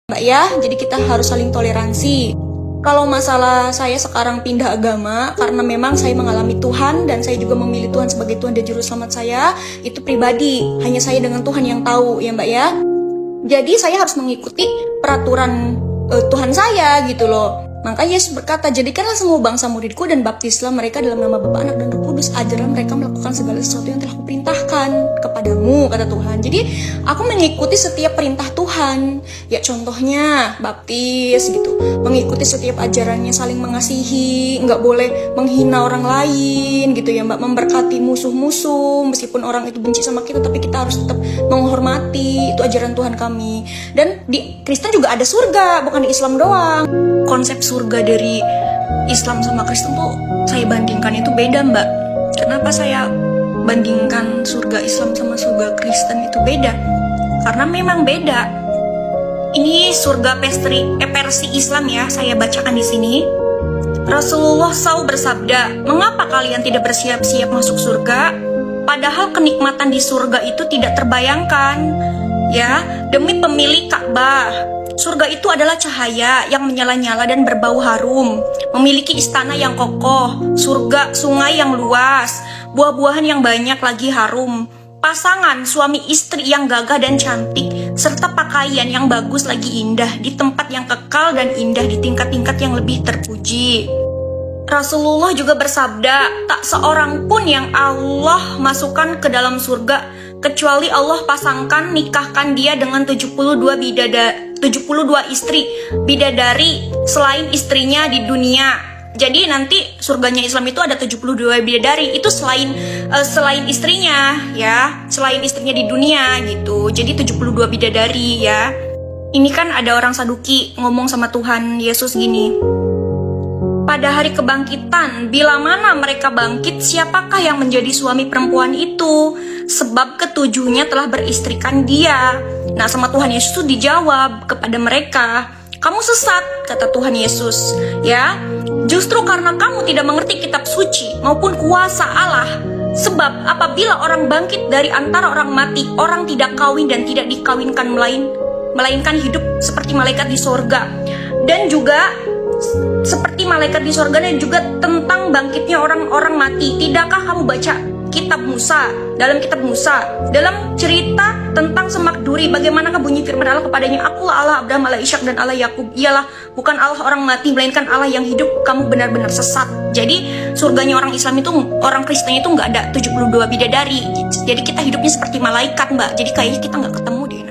Mbak ya, jadi kita harus saling toleransi. Kalau masalah saya sekarang pindah agama karena memang saya mengalami Tuhan dan saya juga memilih Tuhan sebagai Tuhan dan Juru Selamat saya, itu pribadi, hanya saya dengan Tuhan yang tahu ya Mbak ya. Jadi saya harus mengikuti peraturan Tuhan saya gitu loh. Maka Yesus berkata, jadikanlah semua bangsa muridku dan baptislah mereka dalam nama Bapa, Anak dan Roh Kudus. Ajarlah mereka melakukan segala sesuatu yang telah kuperintahkan kepadamu, kata Tuhan. Jadi aku mengikuti setiap perintah Tuhan. Ya contohnya baptis gitu, mengikuti setiap ajarannya, saling mengasihi, nggak boleh menghina orang lain gitu ya Mbak, memberkati musuh-musuh meskipun orang itu benci sama kita, tapi kita harus tetap menghormati, itu ajaran Tuhan kami. Dan di Kristen juga ada surga, bukan di Islam doang. Konsep surga dari Islam sama Kristen tuh saya bandingkan itu beda Mbak. Kenapa saya bandingkan surga Islam sama surga Kristen itu beda? Karena memang beda. Ini surga versi Islam ya, saya bacakan di sini. Rasulullah SAW bersabda, mengapa kalian tidak bersiap-siap masuk surga? Padahal kenikmatan di surga itu tidak terbayangkan. Ya, demi pemilik Ka'bah. Surga itu adalah cahaya yang menyala-nyala dan berbau harum, memiliki istana yang kokoh, surga sungai yang luas, buah-buahan yang banyak lagi harum, pasangan suami istri yang gagah dan cantik, serta pakaian yang bagus lagi indah di tempat yang kekal dan indah di tingkat-tingkat yang lebih terpuji. Rasulullah juga bersabda, tak seorang pun yang Allah masukkan ke dalam surga, kecuali Allah pasangkan nikahkan dia dengan 72 istri bidadari selain istrinya di dunia. Jadi nanti surganya Islam itu ada 72 bidadari, itu selain istrinya ya, selain istrinya di dunia gitu. Jadi 72 bidadari ya. Ini kan ada orang Saduki ngomong sama Tuhan Yesus gini, pada hari kebangkitan, bila mana mereka bangkit, siapakah yang menjadi suami perempuan itu? Sebab ketujuhnya telah beristrikan dia. Nah, sama Tuhan Yesus itu dijawab kepada mereka, kamu sesat, kata Tuhan Yesus. Ya, justru karena kamu tidak mengerti kitab suci maupun kuasa Allah. Sebab apabila orang bangkit dari antara orang mati, orang tidak kawin dan tidak dikawinkan melainkan hidup seperti malaikat di sorga. Dan juga seperti malaikat di sorga, dan juga tentang bangkitnya orang-orang mati. Tidakkah kamu baca kitab Musa, dalam cerita tentang semak duri, bagaimanakah bunyi firman Allah kepadanya, akulah Allah Abraham, Allah Ishak dan Allah Yakub. Ialah bukan Allah orang mati, melainkan Allah yang hidup. Kamu benar-benar sesat. Jadi surganya orang Islam itu, orang Kristen itu nggak ada 72 bidadari. Jadi kita hidupnya seperti malaikat Mbak. Jadi kayaknya kita nggak ketemu deh.